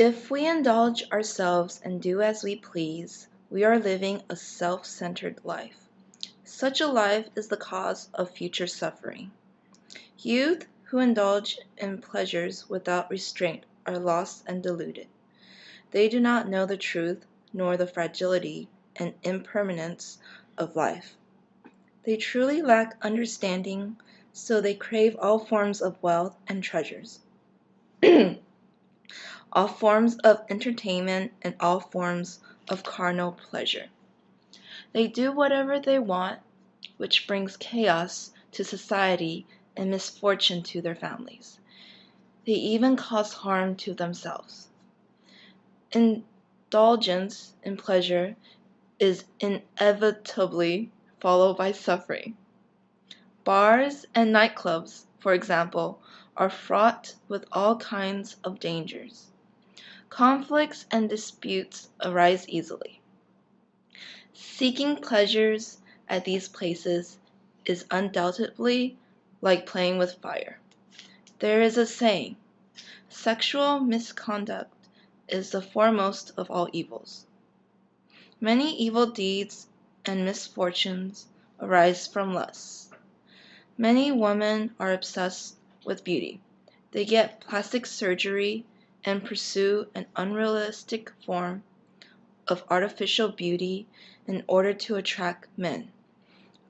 If we indulge ourselves and do as we please, we are living a self-centered life. Such a life is the cause of future suffering. Youth who indulge in pleasures without restraint are lost and deluded. They do not know the truth nor the fragility and impermanence of life. They truly lack understanding, so they crave all forms of wealth and treasures, all forms of entertainment, and all forms of carnal pleasure. They do whatever they want, which brings chaos to society and misfortune to their families. They even cause harm to themselves. Indulgence in pleasure is inevitably followed by suffering. Bars and nightclubs, for example, are fraught with all kinds of dangers. Conflicts and disputes arise easily. Seeking pleasures at these places is undoubtedly like playing with fire. There is a saying, sexual misconduct is the foremost of all evils. Many evil deeds and misfortunes arise from lust. Many women are obsessed with beauty. They get plastic surgery and pursue an unrealistic form of artificial beauty in order to attract men.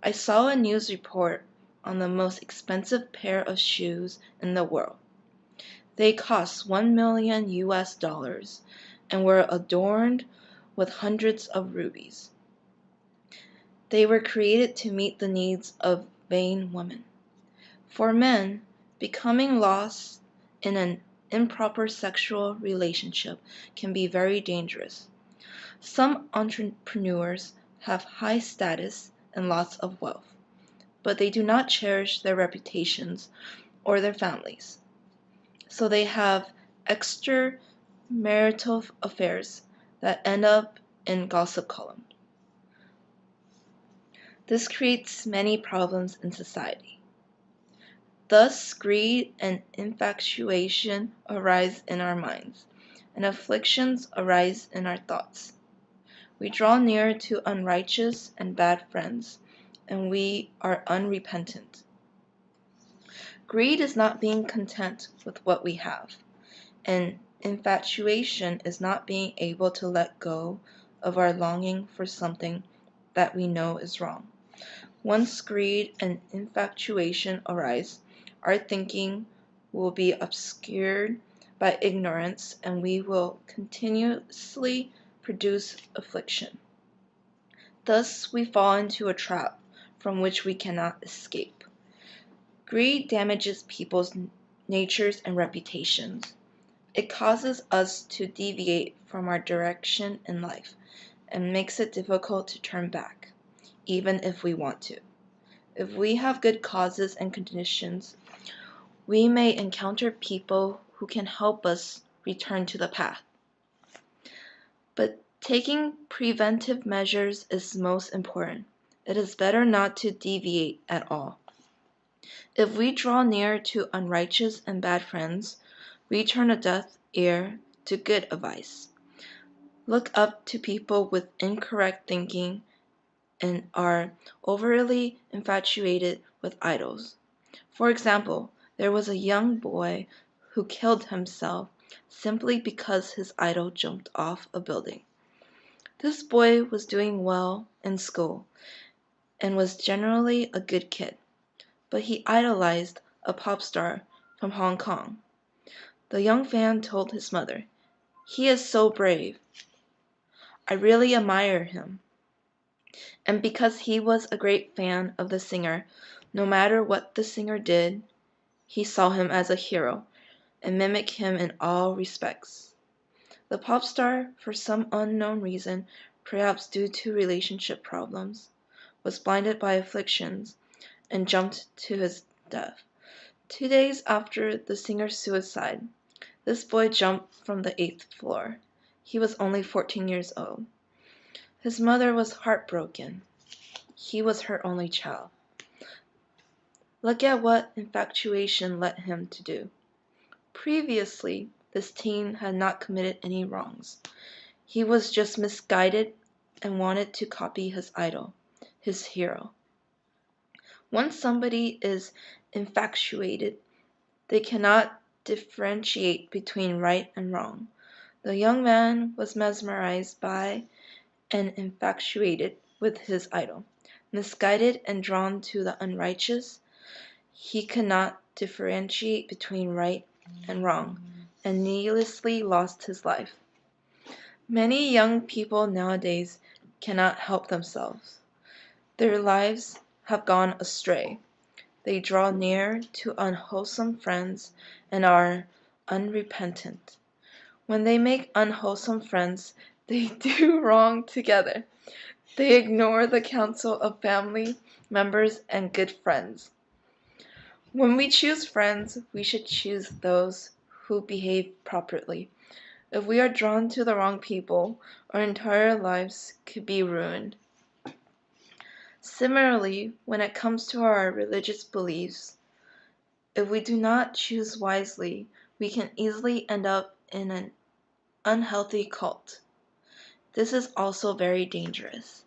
I saw a news report on the most expensive pair of shoes in the world. They cost $1 million and were adorned with hundreds of rubies. They were created to meet the needs of vain women. For men, becoming lost in an improper sexual relationship can be very dangerous. Some entrepreneurs have high status and lots of wealth, but they do not cherish their reputations or their families. So they have extramarital affairs that end up in gossip columns. This creates many problems in society. Thus, greed and infatuation arise in our minds, and afflictions arise in our thoughts. We draw near to unrighteous and bad friends, and we are unrepentant. Greed is not being content with what we have, and infatuation is not being able to let go of our longing for something that we know is wrong. Once greed and infatuation arise, our thinking will be obscured by ignorance, and we will continuously produce affliction. Thus we fall into a trap from which we cannot escape. Greed damages people's natures and reputations. It causes us to deviate from our direction in life and makes it difficult to turn back, even if we want to. If we have good causes and conditions, we may encounter people who can help us return to the path. But taking preventive measures is most important. It is better not to deviate at all. If we draw near to unrighteous and bad friends, we turn a deaf ear to good advice. Look up to people with incorrect thinking and are overly infatuated with idols. For example, there was a young boy who killed himself simply because his idol jumped off a building. This boy was doing well in school and was generally a good kid, but he idolized a pop star from Hong Kong. The young fan told his mother, "He is so brave. I really admire him." And because he was a great fan of the singer, no matter what the singer did, he saw him as a hero and mimicked him in all respects. The pop star, for some unknown reason, perhaps due to relationship problems, was blinded by afflictions and jumped to his death. 2 days after the singer's suicide, this boy jumped from the 8th floor. He was only 14 years old. His mother was heartbroken. He was her only child. Look at what infatuation led him to do. Previously, this teen had not committed any wrongs. He was just misguided and wanted to copy his idol, his hero. Once somebody is infatuated, they cannot differentiate between right and wrong. The young man was mesmerized by and infatuated with his idol. Misguided and drawn to the unrighteous, he could not differentiate between right and wrong, and needlessly lost his life. Many young people nowadays cannot help themselves. Their lives have gone astray. They draw near to unwholesome friends and are unrepentant. When they make unwholesome friends, they do wrong together. They ignore the counsel of family members and good friends. When we choose friends, we should choose those who behave properly. If we are drawn to the wrong people, our entire lives could be ruined. Similarly, when it comes to our religious beliefs, if we do not choose wisely, we can easily end up in an unhealthy cult. This is also very dangerous.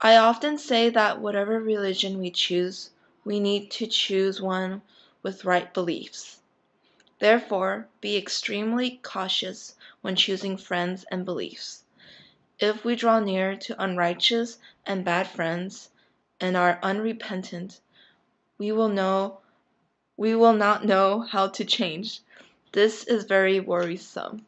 I often say that whatever religion we choose, we need to choose one with right beliefs. Therefore, be extremely cautious when choosing friends and beliefs. If we draw near to unrighteous and bad friends and are unrepentant, we will not know how to change. This is very worrisome.